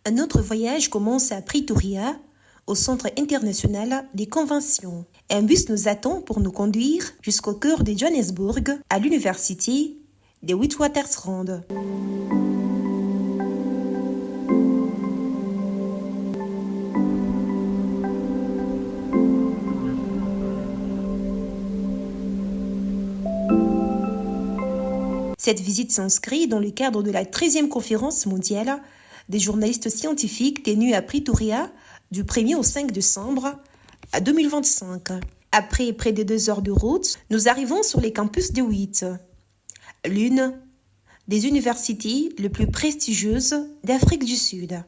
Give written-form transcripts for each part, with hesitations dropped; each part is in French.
Un autre voyage commence à Pretoria, au Centre international des conventions. Un bus nous attend pour nous conduire jusqu'au cœur de Johannesburg, à l'université de Witwatersrand. Cette visite s'inscrit dans le cadre de la 13e conférence mondiale des journalistes scientifiques tenue à Pretoria du 1er au 5 décembre 2025. Après près de 2 heures de route, nous arrivons sur les campus de WIT, l'une des universités les plus prestigieuses d'Afrique du Sud.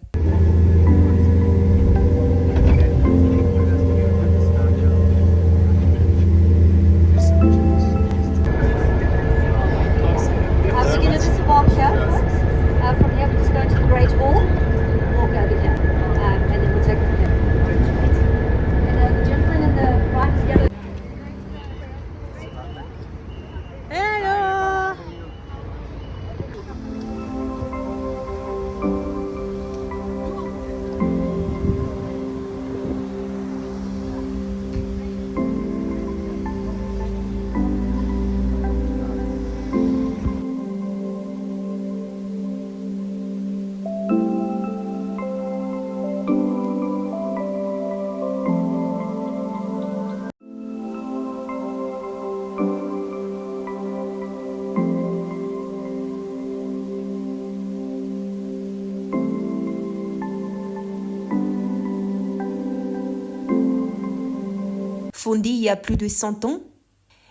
Fondée il y a plus de 100 ans,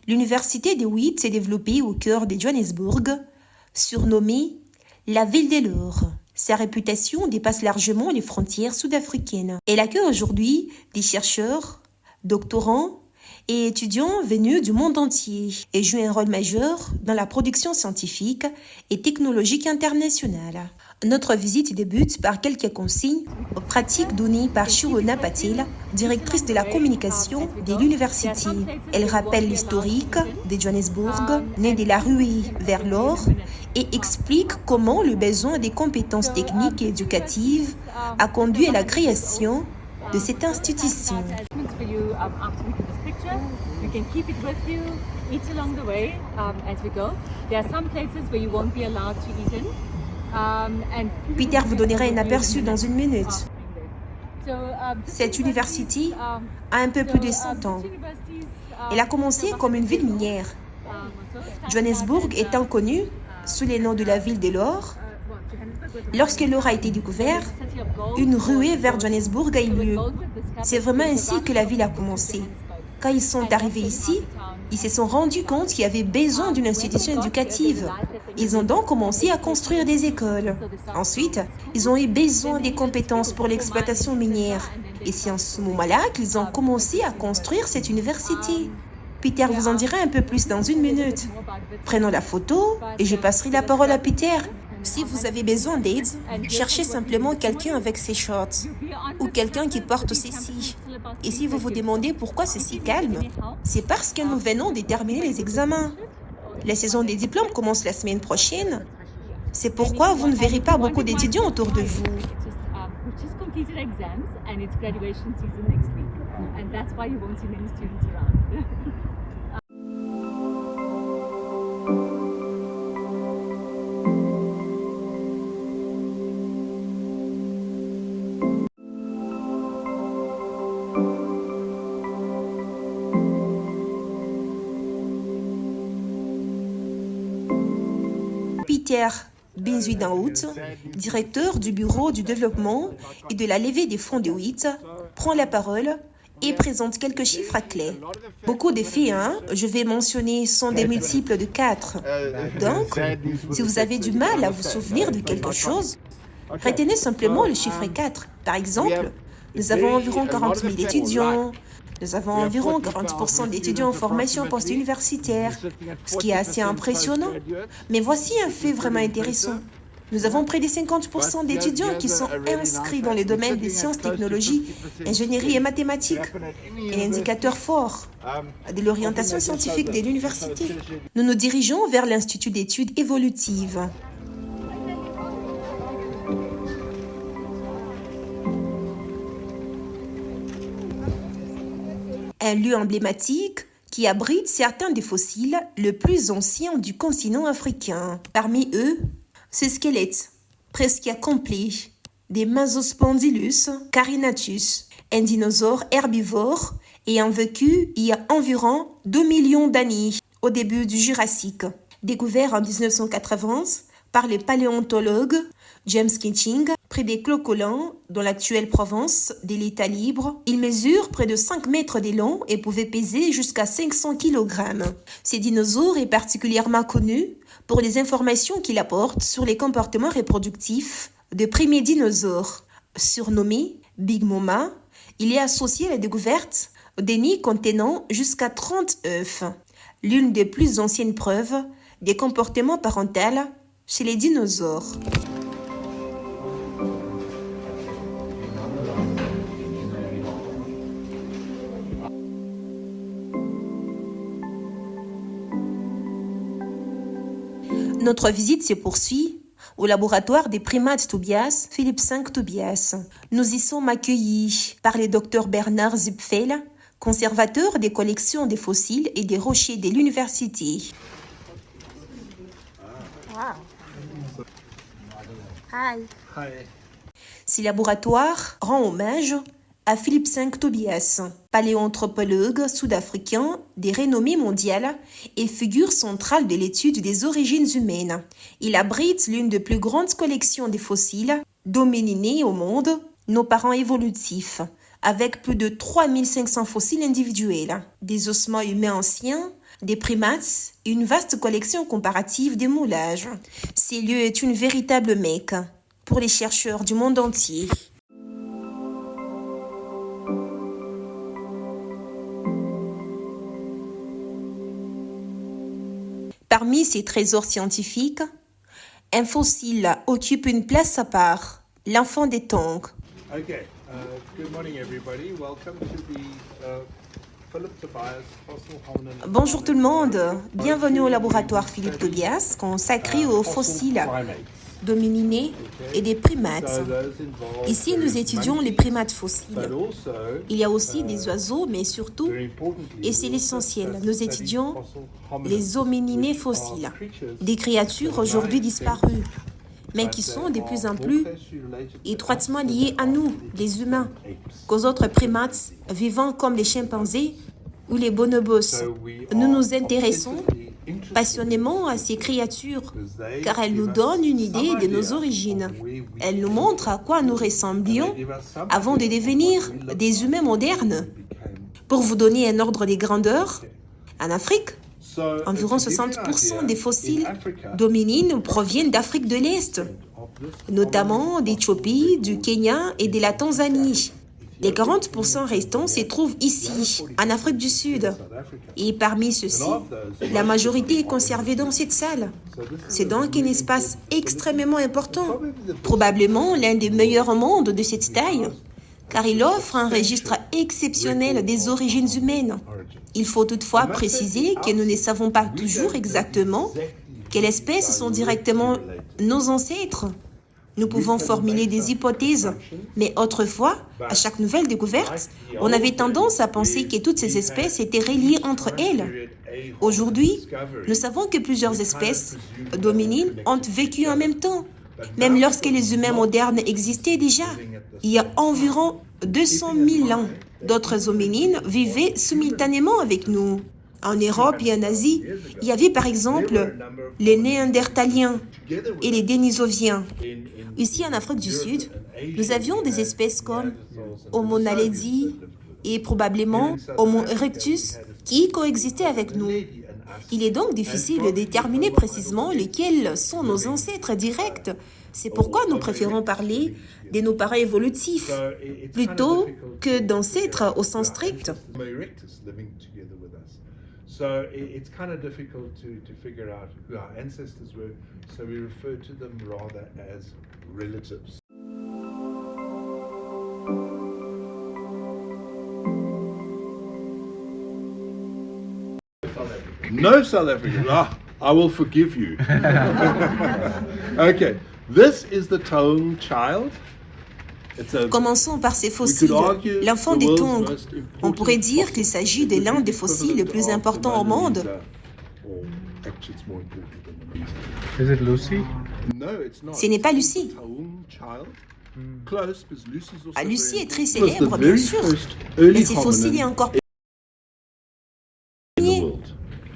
l'université de WIT s'est développée au cœur de Johannesburg, surnommée la ville de l'or. Sa réputation dépasse largement les frontières sud-africaines. Elle accueille aujourd'hui des chercheurs, doctorants et étudiants venus du monde entier et joue un rôle majeur dans la production scientifique et technologique internationale. Notre visite débute par quelques consignes pratiques données par Shirona Patel, directrice de la communication de l'université. Elle rappelle l'historique de Johannesburg, né de la ruée vers l'or, et explique comment le besoin des compétences techniques et éducatives a conduit à la création de cette institution. You can keep it with you, eat along the way as we go. There are some places where you won't be allowed to eat in. Peter vous donnera un aperçu dans une minute. Cette université a un peu plus de 100 ans. Elle a commencé comme une ville minière. Johannesburg étant connue sous le nom de la ville de l'or. Lorsque l'or a été découvert, une ruée vers Johannesburg a eu lieu. C'est vraiment ainsi que la ville a commencé. Quand ils sont arrivés ici, ils se sont rendus compte qu'il y avait besoin d'une institution éducative. Ils ont donc commencé à construire des écoles. Ensuite, ils ont eu besoin des compétences pour l'exploitation minière. Et c'est en ce moment-là qu'ils ont commencé à construire cette université. Peter vous en dira un peu plus dans une minute. Prenons la photo et je passerai la parole à Peter. Si vous avez besoin d'aide, cherchez simplement quelqu'un avec ses shorts ou quelqu'un qui porte ceci. Et si vous vous demandez pourquoi c'est si calme, c'est parce que nous venons de terminer les examens. La saison des diplômes commence la semaine prochaine. C'est pourquoi vous ne verrez pas beaucoup d'étudiants autour de vous. Peter Benzuidenhout, directeur du bureau du développement et de la levée des fonds de WIT, prend la parole et présente quelques chiffres clés. Beaucoup de faits, je vais mentionner, sont des multiples de 4. Donc, si vous avez du mal à vous souvenir de quelque chose, retenez simplement le chiffre 4. Par exemple, nous avons environ 40 000 étudiants. Nous avons environ 40% d'étudiants en formation post-universitaire, ce qui est assez impressionnant. Mais voici un fait vraiment intéressant. Nous avons près de 50% d'étudiants qui sont inscrits dans les domaines des sciences, technologies, ingénierie et mathématiques. Un indicateur fort de l'orientation scientifique de l'université. Nous nous dirigeons vers l'Institut d'études évolutives. un lieu emblématique qui abrite certains des fossiles les plus anciens du continent africain. Parmi eux, ces squelettes presque complets des Masospondylus carinatus, un dinosaure herbivore ayant vécu il y a environ 2 millions d'années au début du Jurassique. Découvert en 1980 par le paléontologue James Kitching, près des Clocolans, dans l'actuelle province de l'État libre. Il mesure près de 5 mètres de long et pouvait peser jusqu'à 500 kg. Ce dinosaure est particulièrement connu pour les informations qu'il apporte sur les comportements reproductifs de premiers dinosaures. Surnommé Big Mama, il est associé à la découverte de nids contenant jusqu'à 30 œufs, l'une des plus anciennes preuves des comportements parentaux chez les dinosaures. Notre visite se poursuit au laboratoire des primates Tobias, Philippe V Tobias. Nous y sommes accueillis par le Dr Bernard Zipfel, conservateur des collections des fossiles et des rochers de l'université. Ce laboratoire rend hommage à Philippe V Tobias, paléoanthropologue sud-africain de renommée mondiale et figure centrale de l'étude des origines humaines. Il abrite l'une des plus grandes collections de fossiles d'hominidés au monde, nos parents évolutifs, avec plus de 3500 fossiles individuels, des ossements humains anciens, des primates et une vaste collection comparative des moulages. Ce lieu est une véritable mecque pour les chercheurs du monde entier. Parmi ces trésors scientifiques, un fossile occupe une place à part, l'enfant des Tongs. Okay, good morning everybody. Welcome to the Philip Tobias Fossil Hominin. Bonjour tout le monde, bienvenue au laboratoire Philippe Tobias consacré aux fossiles d'hominidés et des primates. Ici, nous étudions les primates fossiles. Il y a aussi des oiseaux, mais surtout, et c'est l'essentiel, nous étudions les hominidés fossiles, des créatures aujourd'hui disparues, mais qui sont de plus en plus étroitement liées à nous, les humains, qu'aux autres primates vivant comme les chimpanzés ou les bonobos. Nous nous intéressons passionnément à ces créatures, car elles nous donnent une idée de nos origines. Elles nous montrent à quoi nous ressemblions avant de devenir des humains modernes. Pour vous donner un ordre des grandeurs, en Afrique, environ 60% des fossiles d'hominines proviennent d'Afrique de l'Est, notamment d'Éthiopie, du Kenya et de la Tanzanie. Les 40% restants se trouvent ici, en Afrique du Sud. Et parmi ceux-ci, la majorité est conservée dans cette salle. C'est donc un espace extrêmement important, probablement l'un des meilleurs au monde de cette taille, car il offre un registre exceptionnel des origines humaines. Il faut toutefois préciser que nous ne savons pas toujours exactement quelles espèces sont directement nos ancêtres. Nous pouvons formuler des hypothèses, mais autrefois, à chaque nouvelle découverte, on avait tendance à penser que toutes ces espèces étaient reliées entre elles. Aujourd'hui, nous savons que plusieurs espèces d'hominines ont vécu en même temps, même lorsque les humains modernes existaient déjà. Il y a environ 200 000 ans, d'autres hominines vivaient simultanément avec nous. En Europe et en Asie, il y avait par exemple les Néandertaliens et les Denisoviens. Ici, en Afrique du Sud, nous avions des espèces comme Homo naledi et probablement Homo erectus qui coexistaient avec nous. Il est donc difficile de déterminer précisément lesquels sont nos ancêtres directs. C'est pourquoi nous préférons parler de nos parents évolutifs plutôt que d'ancêtres au sens strict. So it's kind of difficult to figure out who our ancestors were, so we refer to them rather as relatives. No South African. Ah, I will forgive you. Okay, this is the Taung child. Commençons par ces fossiles. L'enfant des tongs. On pourrait dire qu'il s'agit de l'un des fossiles les plus importants au monde. Is it Lucy? Ce n'est pas Lucie. Lucie est très célèbre, bien sûr, mais ces fossiles est encore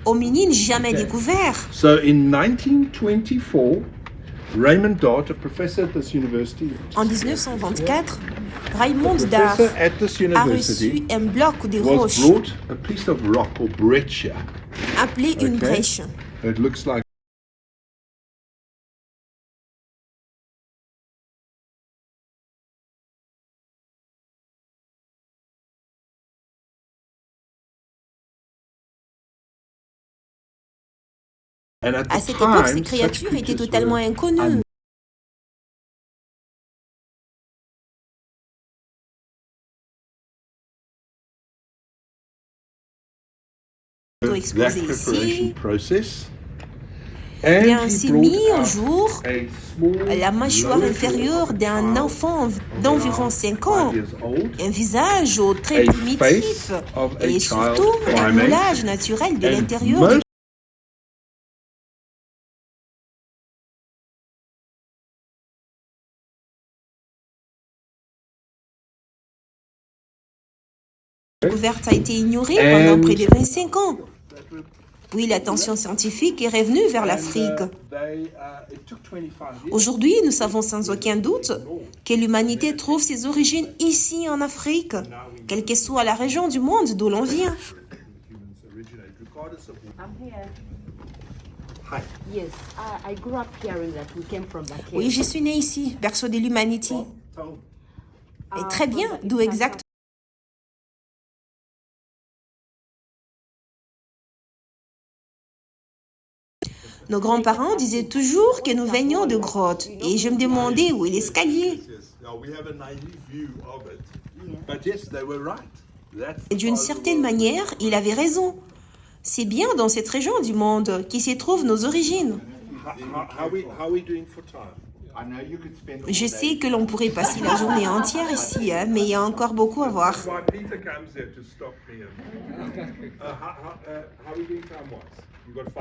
hominine jamais découvert. So in 1924, Raymond Dart, a professor at this university, En 1924, Raymond Dart a reçu un bloc de was roche brought a piece of rock or breccia. appelé une Okay. brèche. It looks like and at À the cette époque, ces time, créatures such étaient creatures totalement were inconnues. that Exposé preparation ici, process. il a And he ainsi mis brought au out jour a small la mâchoire lower inférieure jaw d'un of a enfant child d'environ of 5 around ans, 5 years old, un visage très a primitif face of a et child surtout un primate, moulage naturel de and l'intérieur du most découverte a été ignorée pendant près de 25 ans. Puis l'attention scientifique est revenue vers l'Afrique. it took 25 years. Aujourd'hui, nous savons sans aucun doute que l'humanité trouve ses origines ici en Afrique, quelle que soit la région du monde d'où l'on vient. I'm here. Hi. Yes, I grew up hearing that we came from that Oui, je suis née ici, berceau de l'humanité. Et très bien, d'où exactement? Nos grands-parents disaient toujours que nous venions de grottes. Et je me demandais où est l'escalier. Et d'une certaine manière, il avait raison. C'est bien dans cette région du monde qui se trouvent nos origines. Je sais que l'on pourrait passer la journée entière ici, mais il y a encore beaucoup à voir.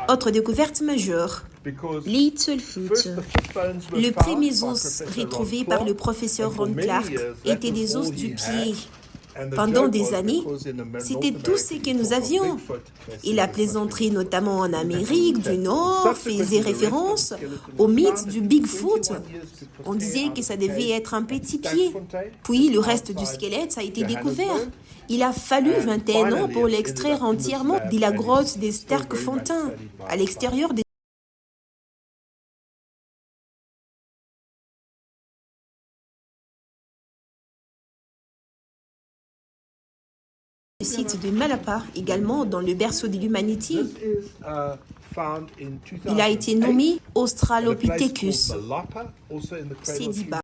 Autre découverte majeure, Littlefoot. Le premier os retrouvé par le professeur Ron Clark était des os du pied. Pendant des années, c'était tout ce que nous avions. Et la plaisanterie, notamment en Amérique du Nord, faisait référence au mythe du Bigfoot. On disait que ça devait être un petit pied. Puis le reste du squelette a été découvert. Il a fallu 21 ans pour l'extraire entièrement de la grotte des Sterkfontein, à l'extérieur des site de Malapa, également dans le berceau de l'humanité. Il a été nommé Australopithecus sediba.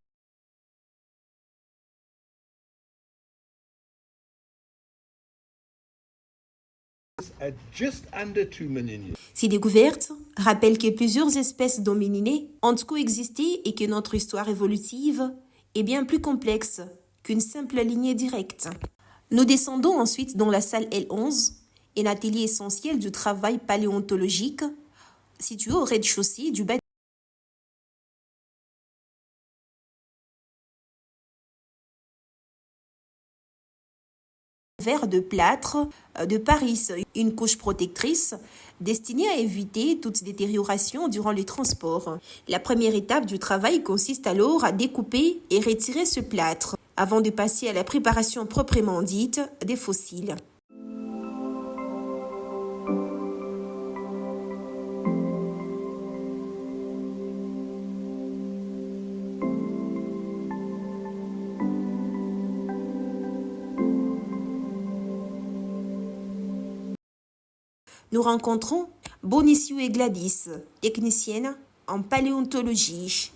Ces découvertes rappellent que plusieurs espèces d'hominidés ont coexisté et que notre histoire évolutive est bien plus complexe qu'une simple lignée directe. Nous descendons ensuite dans la salle L11, un atelier essentiel du travail paléontologique situé au rez-de-chaussée du bâtiment. Verre de plâtre de Paris, une couche protectrice destinée à éviter toute détérioration durant les transports. La première étape du travail consiste alors à découper et retirer ce plâtre avant de passer à la préparation proprement dite des fossiles. Nous rencontrons Bonicio et Gladys, techniciennes en paléontologie.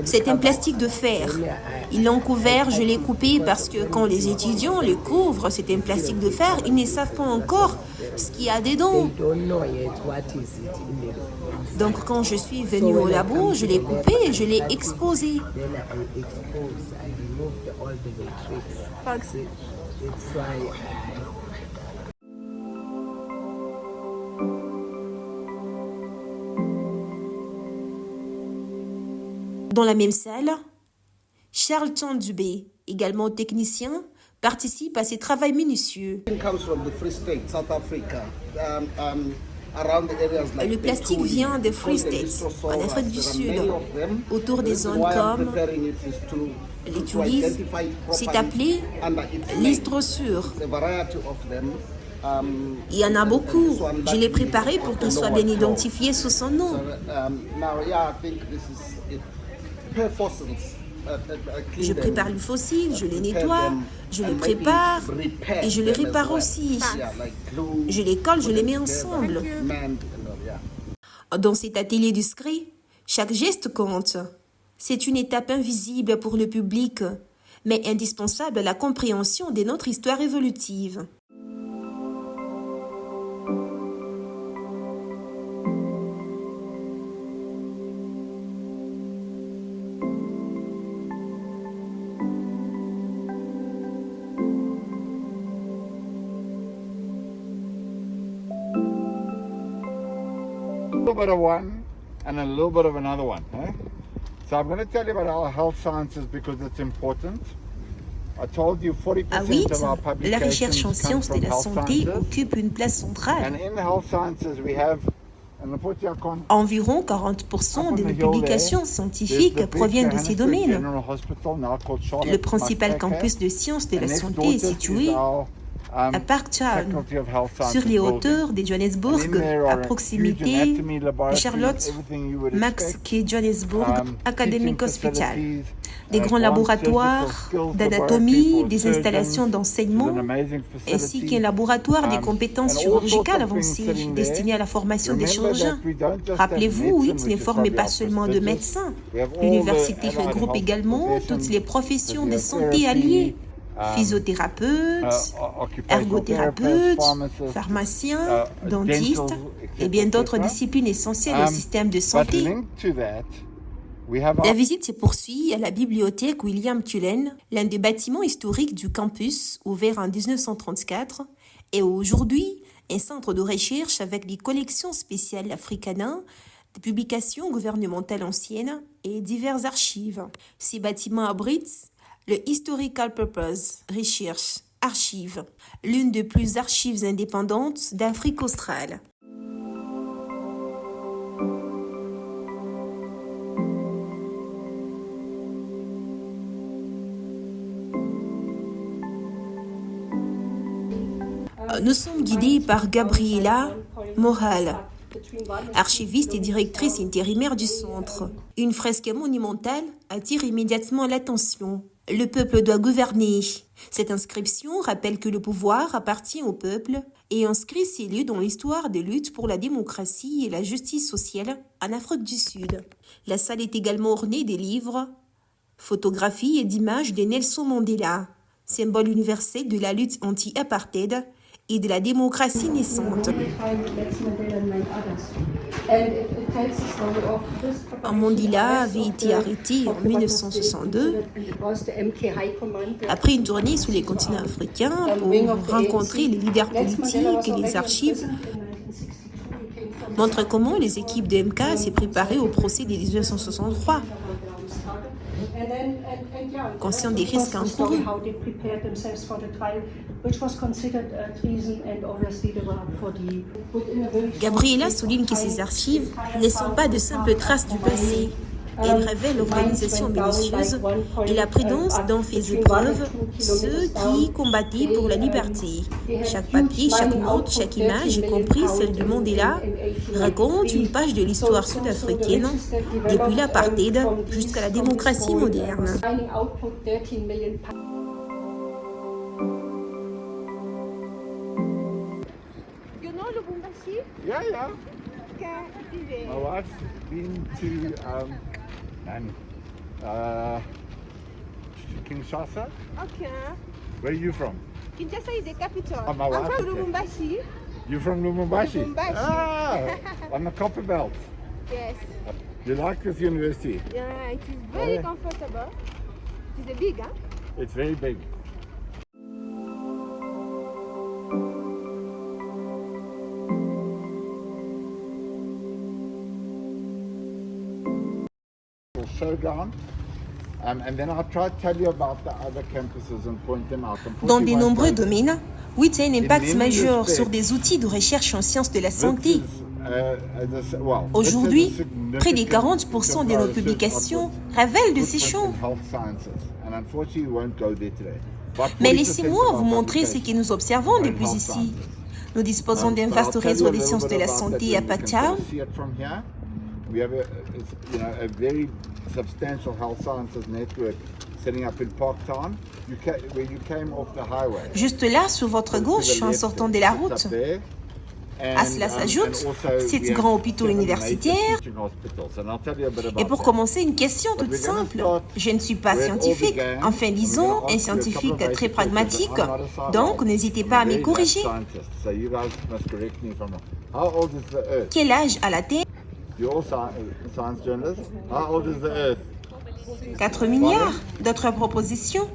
C'est un plastique de fer. Ils l'ont couvert, je l'ai coupé parce que quand les étudiants le couvrent, c'est un plastique de fer, ils ne savent pas encore ce qu'il y a dedans. They don't know yet what is it in the. Donc quand je suis venue au labo, je l'ai coupé et je l'ai exposé. Then I exposed, I removed all the matrix. So it's why. Dans la même salle, Charlton Dubé, également technicien, participe à ces travaux minutieux. Le plastique vient des Free States, en Afrique du Sud, autour des zones comme les Tunis. C'est appelé l'Isdrosur. Il y en a beaucoup. Je l'ai préparé pour qu'il soit bien identifié sous son nom. Je prépare le fossile, je les nettoie, je les prépare et je les répare aussi. Je les colle, je les mets ensemble. Dans cet atelier du scree, chaque geste compte. C'est une étape invisible pour le public, mais indispensable à la compréhension de notre histoire évolutive. A little bit of one and a little bit of another one. So I'm going to tell you about our health sciences because it's important. I told you 40% À Witt, of our la recherche en publications come sciences de from la health santé sciences. occupe une place centrale. And in health sciences we have, and I'll put you on, Environ 40% de nos publications scientifiques proviennent de ces domaines. Le principal campus de sciences de la santé est situé à Parktown, sur les hauteurs de Johannesburg, à proximité de Charlotte Max K. Johannesburg Academic Hospital. Des grands laboratoires d'anatomie, des installations d'enseignement, ainsi qu'un laboratoire des compétences chirurgicales avancées destiné à la formation des chirurgiens. Rappelez-vous, Witt ne formait pas seulement de médecins. L'université regroupe également toutes les professions de santé alliées. Physiothérapeutes, ergothérapeutes, pharmaciens, dentistes et bien d'autres disciplines essentielles au système de santé. La visite se poursuit à la bibliothèque William Cullen, l'un des bâtiments historiques du campus, ouvert en 1934, et aujourd'hui un centre de recherche avec des collections spéciales africaines, des publications gouvernementales anciennes et diverses archives. Ces bâtiments abritent le Historical Purpose Research Archive, l'une des plus archives indépendantes d'Afrique australe. Nous sommes guidés par Gabriela Mohal, archiviste et directrice intérimaire du centre. Une fresque monumentale attire immédiatement l'attention. Le peuple doit gouverner. Cette inscription rappelle que le pouvoir appartient au peuple et inscrit ces lieux dans l'histoire des luttes pour la démocratie et la justice sociale en Afrique du Sud. La salle est également ornée des livres, photographies et d'images de Nelson Mandela, symbole universel de la lutte anti-apartheid et de la démocratie naissante. Mandela avait été arrêté en 1962 après une tournée sur les continents africains pour rencontrer les leaders politiques et les archives montrent comment les équipes de MK s'est préparées au procès de 1963. Conscient des risques encourus. Gabriela souligne que ces archives ne sont pas de simples traces du passé. Elles révèlent l'organisation minutieuse et la prudence dont faisaient preuve ceux qui combattaient pour la liberté. Chaque papier, chaque note, chaque image, y compris celle de Mandela, raconte une page de l'histoire sud-africaine depuis l'apartheid jusqu'à la démocratie moderne. Yeah, yeah. My wife's been to Kinshasa. Okay. Where are you from? Kinshasa is the capital. Oh, my I'm wife, from okay. Lubumbashi. You're from Lubumbashi? Lubumbashi. Ah, on the copper belt. Yes. You like this university? Yeah, it is very Yeah. comfortable. It is a big, huh? It's very big. We'll show down. And then I'll try to tell you about the other campuses and point them out. Dans de nombreux Unfortunately, domaines, WIT a un impact many majeur respects, sur des outils de recherche en sciences de la this santé. is, well, Aujourd'hui, this is a près de significant 40% de nos research publications output. révèlent de ces Footprint champs. in health sciences, and unfortunately we won't go there today. But Mais 40% laissez-moi of vous our montrer ce que publications nous observons are in depuis health ici. sciences. Nous disposons d'un So vaste I'll tell réseau you a des little sciences bit de la about that santé when à you can Pacha. sort of see it from here. We have a very substantial health sciences network setting up in Parktown, where you came off the highway. Juste là, sur votre gauche, en sortant de la route. À cela s'ajoute ces grands hôpitaux universitaires. Et pour commencer, une question toute simple. Je ne suis pas scientifique, enfin disons, un scientifique très pragmatique, donc n'hésitez pas à me corriger. Quel âge a la Terre? You're all science journalists. How old is the Earth? 4 milliards. D'autres propositions?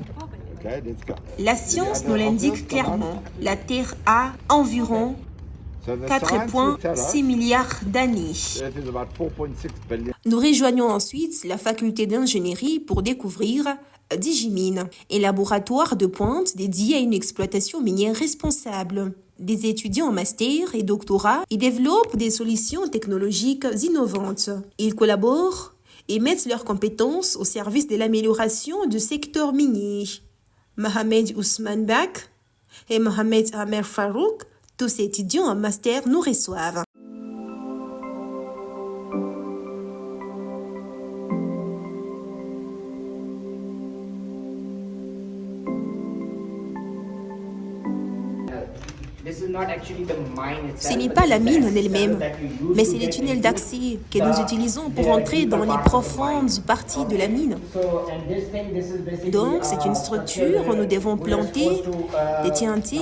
Okay, let's go. La science nous l'indique clairement. La Terre a environ So the science will tell us 4,6 milliards d'années. Earth is about 4.6 billion. Nous rejoignons ensuite la faculté d'ingénierie pour découvrir Digimine, un laboratoire de pointe dédié à une exploitation minière responsable. Des étudiants en master et doctorat y développent des solutions technologiques innovantes. Ils collaborent et mettent leurs compétences au service de l'amélioration du secteur minier. Mohamed Ousmane Bak et Mohamed Amer Farouk, tous étudiants en master, nous reçoivent. Ce n'est pas la mine en elle-même, mais c'est les tunnels d'accès que nous utilisons pour entrer dans les profondes parties de la mine. Donc, c'est une structure où nous devons planter des TNT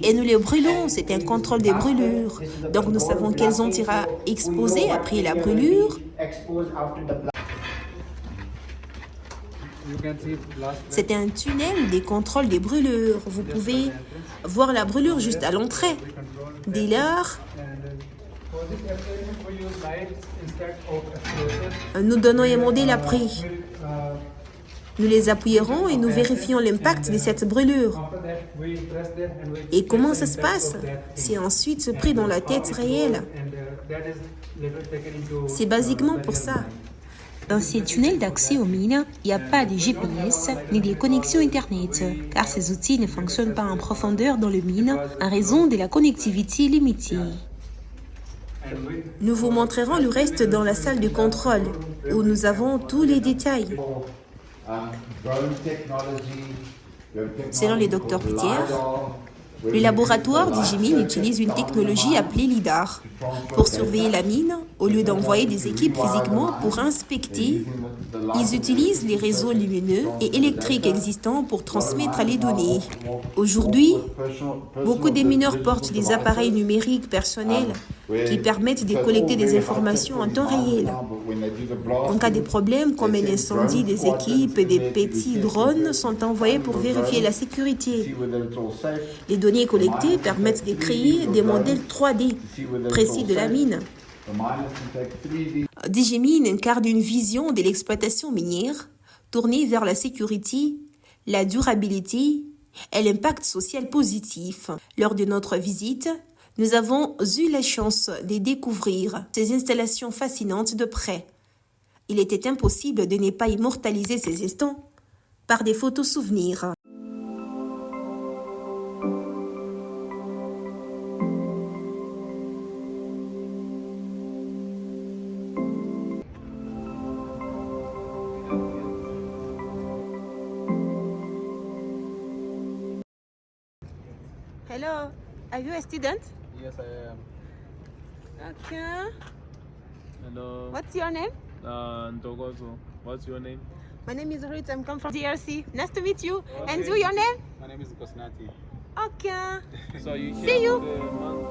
et nous les brûlons. C'est un contrôle des brûlures. Donc, nous savons quelles ont sera exposées après la brûlure. C'est un tunnel des contrôles des brûlures. Vous pouvez voir la brûlure juste à l'entrée. Dès lors, nous donnons un modèle après. Nous les appuyerons et nous vérifions l'impact de cette brûlure. Et comment ça se passe? C'est ensuite pris dans la tête réelle. C'est basiquement pour ça. Dans ces tunnels d'accès aux mines, il n'y a pas de GPS ni de connexion Internet, car ces outils ne fonctionnent pas en profondeur dans les mines en raison de la connectivité limitée. Nous vous montrerons le reste dans la salle de contrôle, où nous avons tous les détails. Selon le Dr Peter, le laboratoire Digimine utilise une technologie appelée LIDAR pour surveiller la mine. Au lieu d'envoyer des équipes physiquement pour inspecter, ils utilisent les réseaux lumineux et électriques existants pour transmettre les données. Aujourd'hui, beaucoup des mineurs portent des appareils numériques personnels qui permettent de collecter des informations en temps réel. En cas de problème comme un incendie, des équipes et des petits drones sont envoyés pour vérifier la sécurité. Les données collectées permettent de créer des modèles 3D précis de la mine. Digimine incarne une vision de l'exploitation minière tournée vers la sécurité, la durabilité et l'impact social positif. Lors de notre visite, nous avons eu la chance de découvrir ces installations fascinantes de près. Il était impossible de ne pas immortaliser ces instants par des photos souvenirs. Hello, are you a student? Yes, I am. Okay. Hello. What's your name? Ntokozo. What's your name? My name is Ruth. I'm come from DRC. Nice to meet you. Okay. And you, your name? My name is Kosnati. Ok. So you See here you. for the month?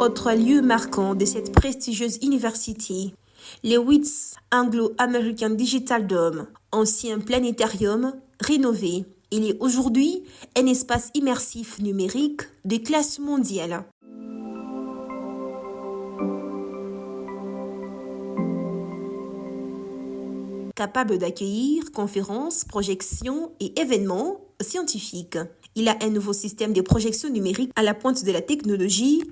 Autre lieu marquant de cette prestigieuse université, le WITS Anglo-American Digital Dome, ancien planétarium rénové. Il est aujourd'hui un espace immersif numérique de classe mondiale. Capable d'accueillir conférences, projections et événements scientifiques. Il a un nouveau système de projection numérique à la pointe de la technologie,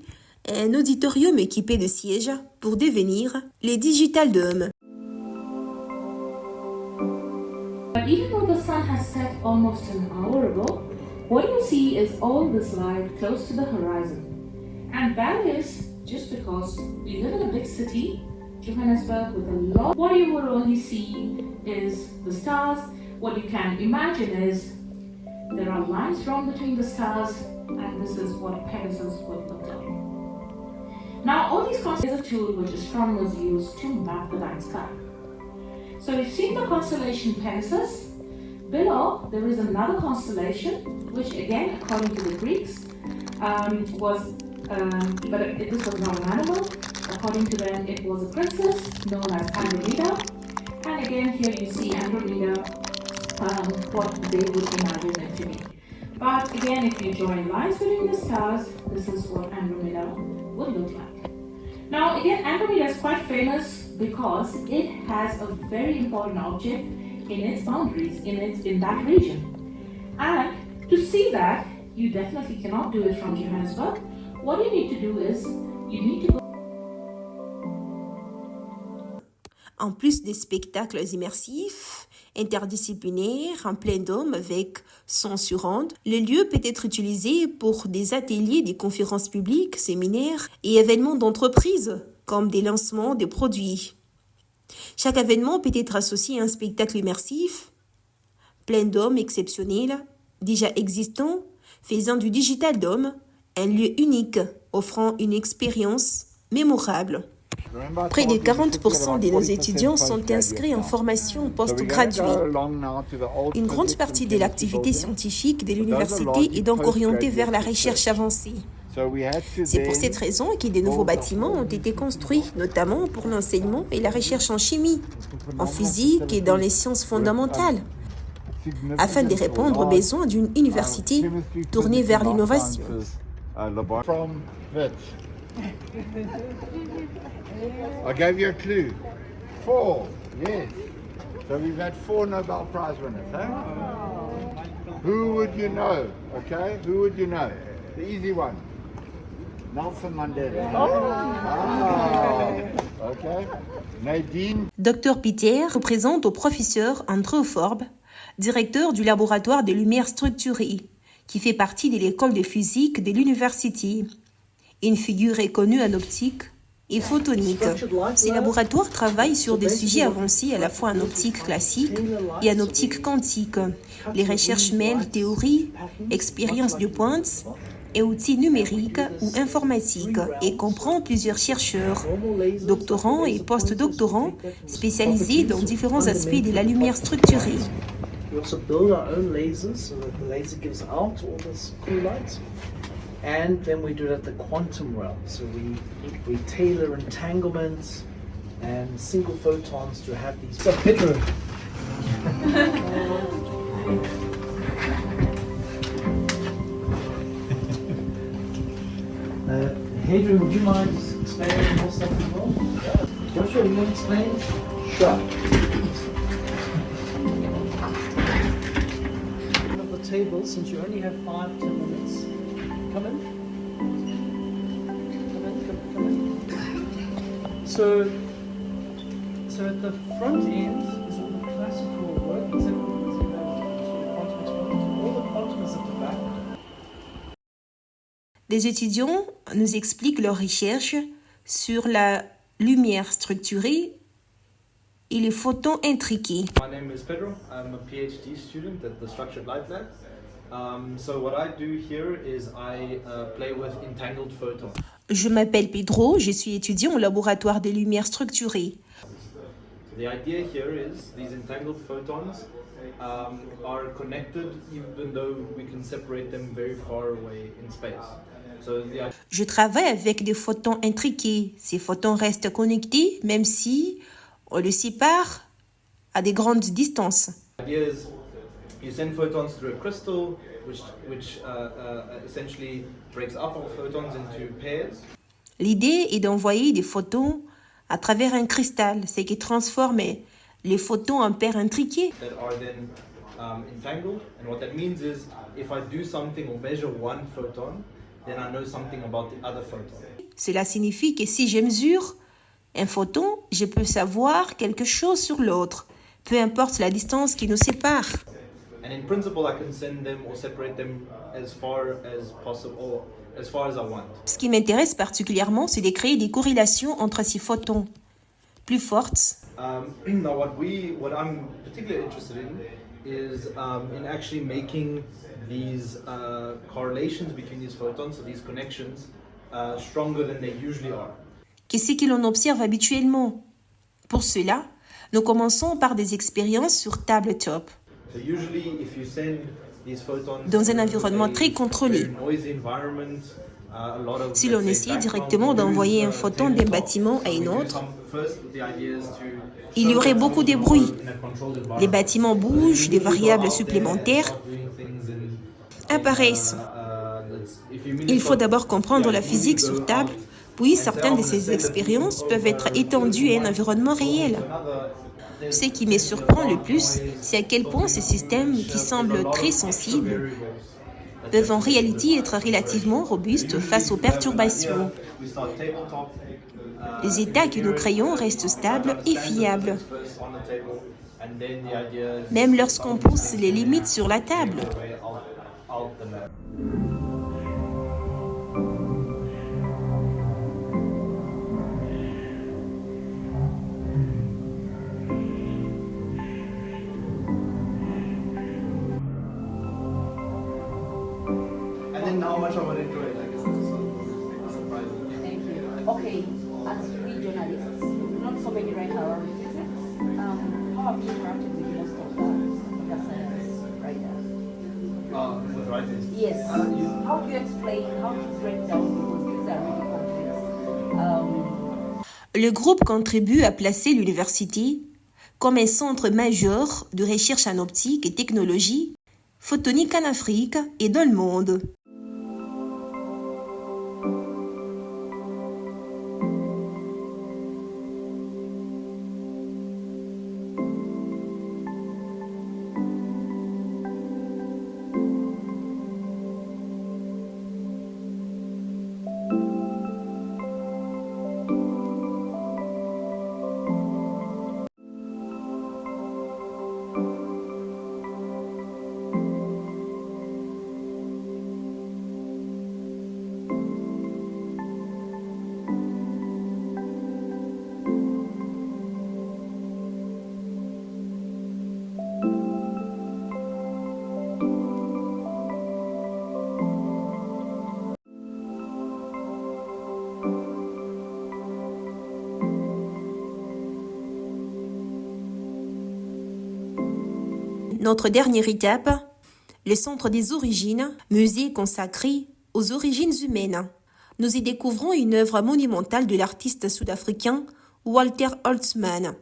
un auditorium équipé de sièges pour devenir les Digital Dome. But even though the sun has set almost an hour ago, what you see is all this light close to the horizon. And that is just because we live in a big city, Johannesburg, with a lot. What you will only see is the stars. What you can imagine is there are lines drawn between the stars, and this is what Pegasus would look like. Now, all these constellations is a tool which astronomers use to map the night sky. So we've seen the constellation Pegasus. Below, there is another constellation, which again, according to the Greeks, this was not an animal. According to them, it was a princess known as Andromeda. And again, here you see Andromeda, what they would imagine it to be. But again, if you join lines between the stars, this is what Andromeda would look like. Now, again, Andromeda is quite famous because it has a very important object in its boundaries, in that region. And to see that, you definitely cannot do it from Johannesburg. What you need to do is, you need to go. En plus des spectacles immersifs, interdisciplinaires, en plein dôme avec son surround, le lieu peut être utilisé pour des ateliers, des conférences publiques, séminaires et événements d'entreprise, comme des lancements de produits. Chaque événement peut être associé à un spectacle immersif, plein dôme exceptionnel, déjà existant, faisant du Digital Dome un lieu unique, offrant une expérience mémorable. Près de 40% de nos étudiants sont inscrits en formation postgraduée. Une grande partie de l'activité scientifique de l'université est donc orientée vers la recherche avancée. C'est pour cette raison que de nouveaux bâtiments ont été construits, notamment pour l'enseignement et la recherche en chimie, en physique et dans les sciences fondamentales, afin de répondre aux besoins d'une université tournée vers l'innovation. I gave you a clue. 4, yes. So we've had 4 Nobel Prize winners, huh? Who would you know? Okay, who would you know? The easy one. Nelson Mandela. Okay. Nadine. Dr Peter représente au professeur Andrew Forbes, directeur du laboratoire des lumières structurées, qui fait partie de l'école de physique de l'université. Une figure reconnue en optique et photonique. Ces laboratoires travaillent sur des sujets avancés à la fois en optique classique et en optique quantique. Les recherches mêlent théorie, expérience de pointe et outils numériques ou informatiques et comprend plusieurs chercheurs, doctorants et post-doctorants spécialisés dans différents aspects de la lumière structurée. We also build our own lasers so that the laser gives out all this cool light. And then we do it at the quantum realm. So we tailor entanglements and single photons to have these. So Pedro. Hadrian, would you mind explaining more stuff as well? Joshua, you want to explain? Sure. Of the table, since you only have 5-10 minutes. Come in. So at the front end is all the classical work. All the quantum is at the back. Des étudiants nous expliquent leurs recherches sur la lumière structurée et les photons intriqués. My name is Pedro. I'm a PhD student at the Structured Light Lab. So what I do here is I play with entangled photons. Je m'appelle Pedro, je suis étudiant au laboratoire des lumières structurées. The idea here is these entangled photons are connected even though we can separate them very far away in space. So Je travaille avec des photons intriqués. Ces photons restent connectés même si on les sépare à des grandes distances. the idea is you send photons through a crystal, which essentially breaks up all photons into pairs. L'idée est d'envoyer des photons à travers un cristal, ce qui transforme les photons en paires intriquées. That are then entangled, and what that means is if I do something or measure one photon, then I know something about the other photon. Cela signifie que si je mesure un photon, je peux savoir quelque chose sur l'autre, peu importe la distance qui nous sépare. And in principle, I can send them or separate them as far as possible, or as far as I want. Ce qui m'intéresse particulièrement, c'est de créer des corrélations entre ces photons plus fortes. Now, what I'm particularly interested in is in actually making these correlations between these photons, so these connections, stronger than they usually are. Qu'est-ce que l'on observe habituellement? Pour cela, nous commençons par des expériences sur tabletop, So usually, if you send these photons dans un environnement très contrôlé. very noisy environment, a lot of, Si l'on let's say, essaie directement background d'envoyer un noise, photon d'un bâtiment à un autre, first, the idea is to il y aurait beaucoup de bruit. in a controlled environment. Les bâtiments bougent, des variables supplémentaires apparaissent. Il faut d'abord comprendre la physique sur table, puis certaines de ces expériences peuvent être étendues à un environnement réel. Ce qui me surprend le plus, c'est à quel point ces systèmes, qui semblent très sensibles, peuvent en réalité être relativement robustes face aux perturbations. Les états que nous créons restent stables et fiables, même lorsqu'on pousse les limites sur la table. And then how much I would enjoy it, I guess that's surprising. Thank you. Okay, as three journalists, not so many write our own physics. How have you interacted with most of the science writers? With writers? Yes. How do you explain, how do you break down, because these are really complex? Le groupe contribue à placer l'université comme un centre majeur de recherche en optique et technologie photonique en Afrique et dans le monde. Notre dernière étape, le Centre des Origines, musée consacré aux origines humaines. Nous y découvrons une œuvre monumentale de l'artiste sud-africain Walter Holtzman,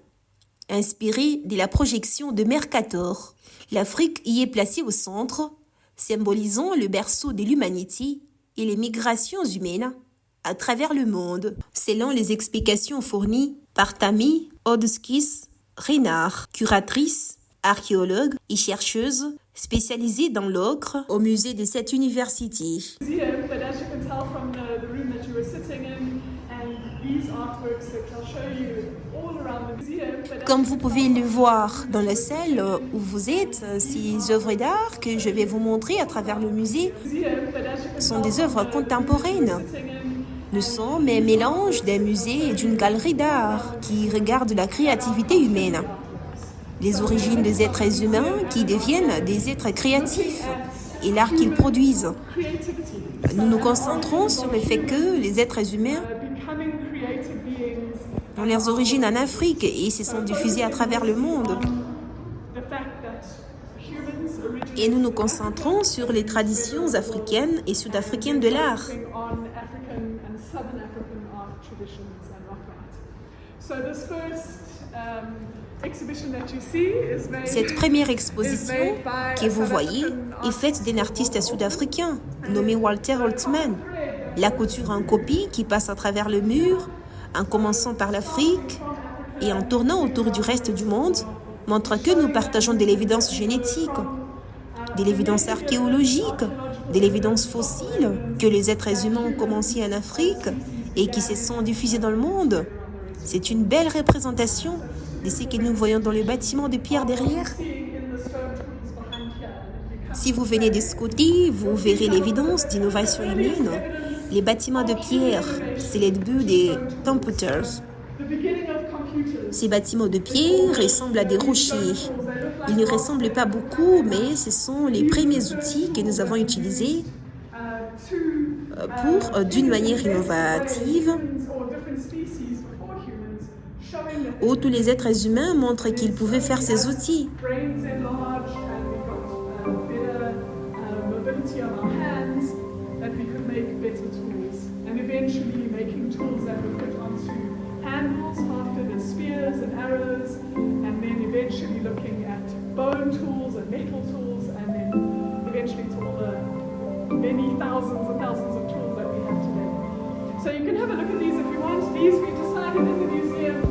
inspirée de la projection de Mercator. L'Afrique y est placée au centre, symbolisant le berceau de l'humanité et les migrations humaines à travers le monde, selon les explications fournies par Tammy Hodgkins-Renard, curatrice, archéologue et chercheuse spécialisée dans l'ocre au musée de cette université. Comme vous pouvez le voir dans la salle où vous êtes, ces œuvres d'art que je vais vous montrer à travers le musée sont des œuvres contemporaines. Nous sommes un mélange d'un musée et d'une galerie d'art qui regarde la créativité humaine. Les origines des êtres humains qui deviennent des êtres créatifs et l'art qu'ils produisent. Nous nous concentrons sur le fait que les êtres humains ont leurs origines en Afrique et se sont diffusés à travers le monde. Et nous nous concentrons sur les traditions africaines et sud-africaines de l'art. Cette première exposition que vous voyez est faite d'un artiste sud-africain nommé Walter Holtzman. La couture en copie qui passe à travers le mur, en commençant par l'Afrique et en tournant autour du reste du monde, montre que nous partageons de l'évidence génétique, de l'évidence archéologique, de l'évidence fossile que les êtres humains ont commencé en Afrique et qui se sont diffusés dans le monde. C'est une belle représentation de ce que nous voyons dans les bâtiments de pierre derrière. Si vous venez de ce côté, vous verrez l'évidence d'innovation humaine. Les bâtiments de pierre, c'est les débuts des computers. Ces bâtiments de pierre ressemblent à des rochers. Ils ne ressemblent pas beaucoup, mais ce sont les premiers outils que nous avons utilisés pour, d'une manière innovative, où tous les êtres humains montrent qu'ils pouvaient faire ces outils. So you can have a look at these if you want. These we decided in the museum.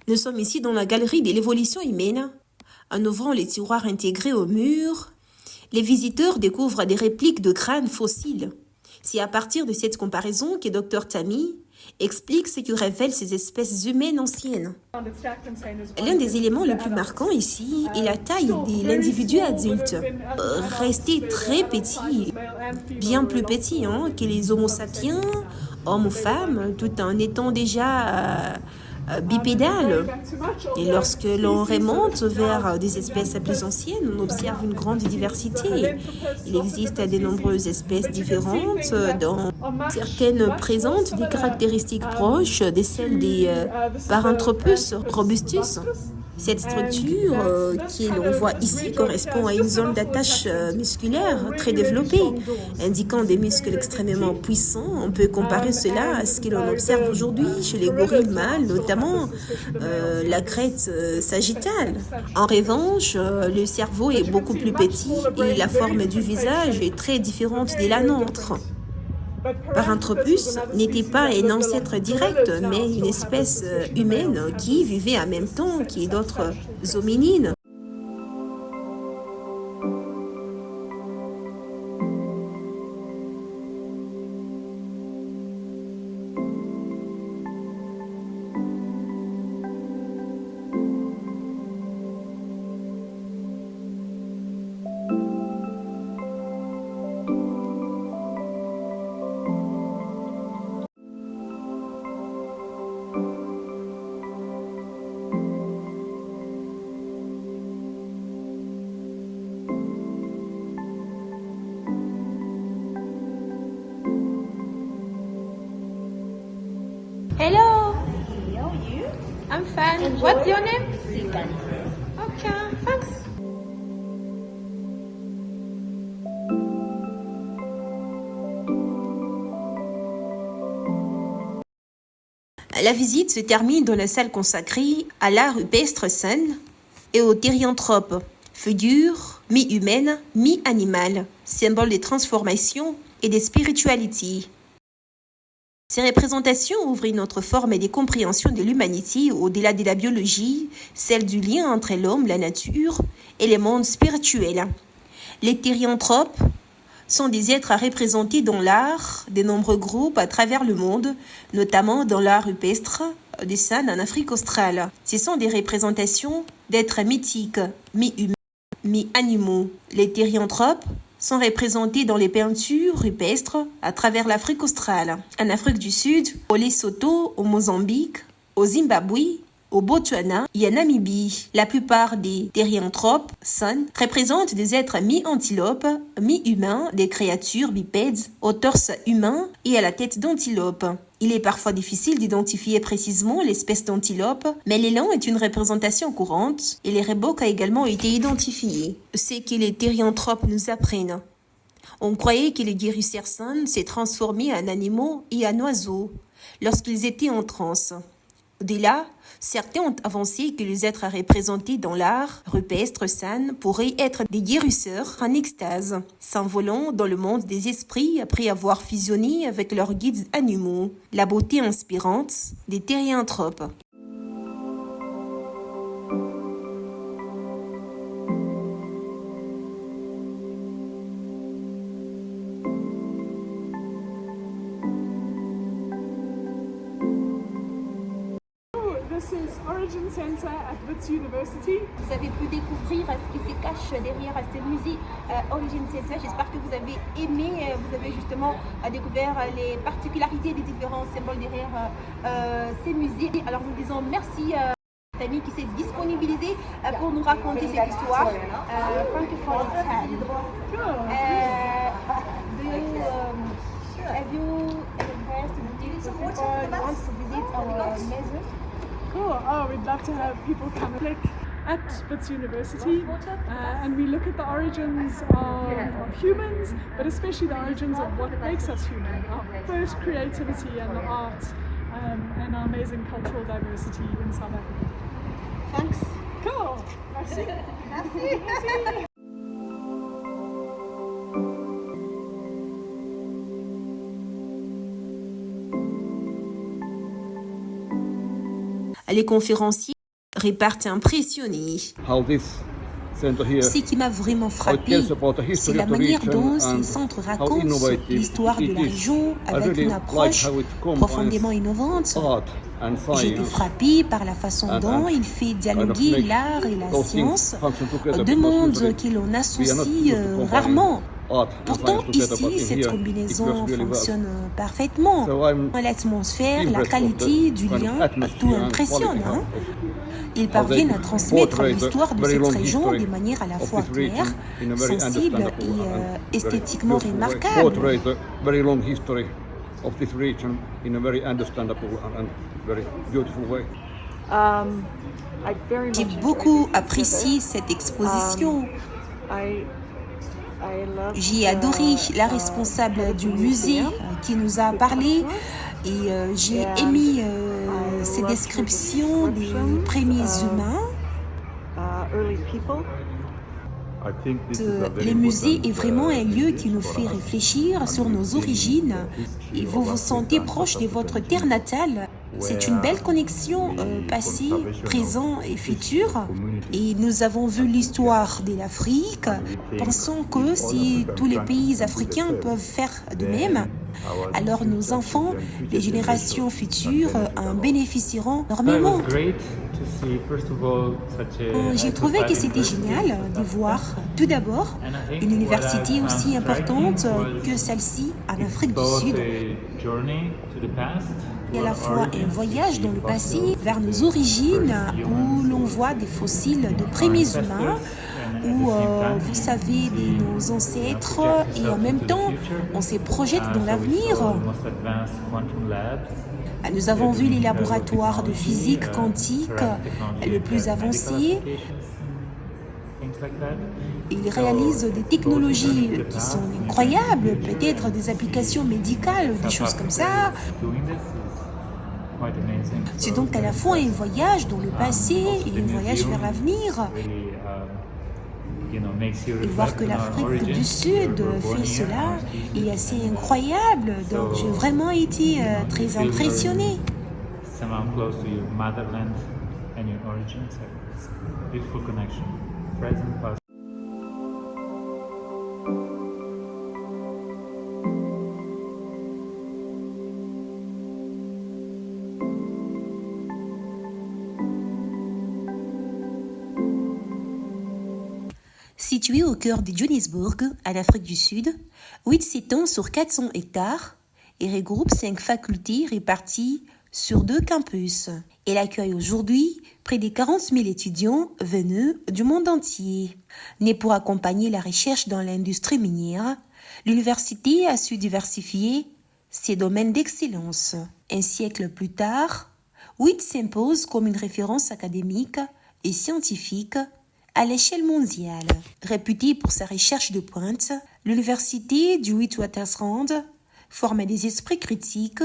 Nous sommes ici dans la galerie de l'évolution humaine. En ouvrant les tiroirs intégrés au mur, les visiteurs découvrent des répliques de crânes fossiles. C'est à partir de cette comparaison que Dr Tammy explique ce que révèlent ces espèces humaines anciennes. L'un des éléments les plus marquants ici est la taille de l'individu adulte, resté très petit, bien plus petit que les Homo sapiens, hommes ou femmes, tout en étant déjà bipédales. Et lorsque l'on remonte vers des espèces plus anciennes, on observe une grande diversité. Il existe de nombreuses espèces différentes, dont certaines présentent des caractéristiques proches de celles des Paranthropus robustus. Cette structure que l'on voit ici correspond à une zone d'attache musculaire très développée, indiquant des muscles extrêmement puissants. On peut comparer cela à ce que l'on observe aujourd'hui chez les gorilles mâles, notamment la crête sagittale. En revanche, le cerveau est beaucoup plus petit et la forme du visage est très différente de la nôtre. Paranthropus n'était pas un ancêtre direct, mais une espèce humaine qui vivait en même temps que d'autres hominines. Hello. How are you? I'm fine. Enjoy. What's your name? Sivan. Okay, thanks. La visite se termine dans la salle consacrée à l'art rupestre scène et au thérianthrope, figure mi-humaine, mi-animale, symbole de transformation et de spiritualité. Ces représentations ouvrent une autre forme de compréhension de l'humanité au-delà de la biologie, celle du lien entre l'homme, la nature et le monde spirituel. Les thérianthropes sont des êtres à représenter dans l'art de nombreux groupes à travers le monde, notamment dans l'art rupestre des scènes en Afrique australe. Ce sont des représentations d'êtres mythiques, mi-humains, mi-animaux. Les thérianthropes sont représentés dans les peintures rupestres à travers l'Afrique australe, en Afrique du Sud, au Lesotho, au Mozambique, au Zimbabwe, au Botswana et à Namibie. La plupart des therianthropes San représentent des êtres mi-antilopes, mi-humains, des créatures bipèdes au torse humain et à la tête d'antilope. Il est parfois difficile d'identifier précisément l'espèce d'antilope, mais l'élan est une représentation courante et les rebocs a également été identifié. C'est que les therianthropes nous apprennent. On croyait que les Guérussersan s'est transformés en animaux et en oiseaux lorsqu'ils étaient en transe. Dès là, certains ont avancé que les êtres représentés dans l'art rupestre San pourraient être des guérisseurs en extase, s'envolant dans le monde des esprits après avoir fusionné avec leurs guides animaux, la beauté inspirante des therianthropes. This is Origin Center at Wits University. Vous avez pu découvrir ce qui se cache derrière ce musée Origin Center. J'espère que vous avez aimé, vous avez justement découvert les particularités des différents symboles derrière ces musées. Alors nous disons merci à Tammy qui s'est disponibilisée pour nous raconter cette histoire. Thank you for your time. Have you advised people who wants to visit our museum? Cool. Oh, we'd love to have people come and look at Wits University and we look at the origins of humans, but especially the origins of what makes us human, our first creativity and the art and our amazing cultural diversity in South Africa. Thanks. Cool. Merci. Merci. Les conférenciers repartent impressionnés. Ce qui m'a vraiment frappé, c'est la manière dont ces centres racontent l'histoire de la région avec une approche profondément innovante. J'ai été frappée par la façon dont il fait dialoguer l'art et la science, deux mondes que l'on associe rarement. Pourtant, ici, cette combinaison fonctionne parfaitement. L'atmosphère, la qualité du lien, tout impressionne. Ils parviennent à transmettre l'histoire de cette région de manière à la fois claire, sensible et esthétiquement remarquable. J'ai beaucoup apprécié cette exposition. J'ai adoré la responsable du musée qui nous a parlé et j'ai aimé ses descriptions des premiers humains. Le musée est vraiment un lieu qui nous fait réfléchir sur nos origines et vous vous sentez proche de votre terre natale. C'est une belle connexion passé, présent et futur. Et nous avons vu l'histoire de l'Afrique. Pensons que si tous les pays africains peuvent faire de même, alors nos enfants, les générations futures, en bénéficieront énormément. J'ai trouvé que c'était génial de voir tout d'abord une université aussi importante que celle-ci en Afrique du Sud. Et à la fois un voyage dans le passé vers nos origines où l'on voit des fossiles de premiers humains, où vous savez de nos ancêtres et en même temps on se projette dans l'avenir. Nous avons vu les laboratoires de physique quantique les plus avancés. Ils réalisent des technologies qui sont incroyables, peut-être des applications médicales, des choses comme ça. C'est donc à la fois un voyage dans le passé et un voyage vers l'avenir. Et voir que l'Afrique du Sud fait cela est assez incroyable. Donc j'ai vraiment été très impressionnée. Situé au cœur de Johannesburg, en Afrique du Sud, WIT s'étend sur 400 hectares et regroupe 5 facultés réparties sur 2 campus. Elle accueille aujourd'hui près de 40 000 étudiants venus du monde entier. Née pour accompagner la recherche dans l'industrie minière, l'université a su diversifier ses domaines d'excellence. Un siècle plus tard, WIT s'impose comme une référence académique et scientifique à l'échelle mondiale. Réputée pour sa recherche de pointe, l'université du Witwatersrand forme des esprits critiques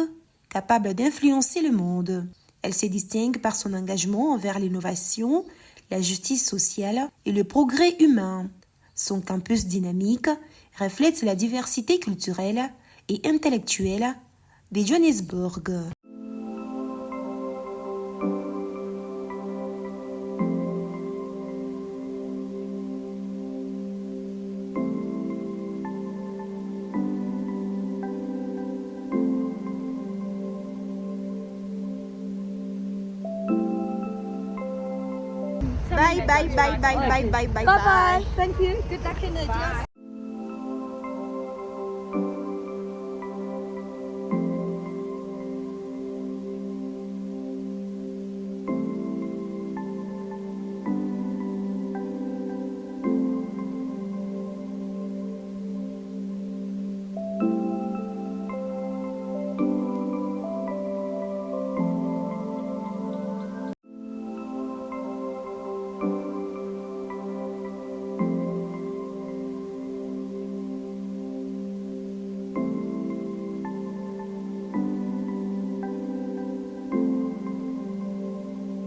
capables d'influencer le monde. Elle se distingue par son engagement envers l'innovation, la justice sociale et le progrès humain. Son campus dynamique reflète la diversité culturelle et intellectuelle de Johannesburg. Bye. Thank you. Good luck in it.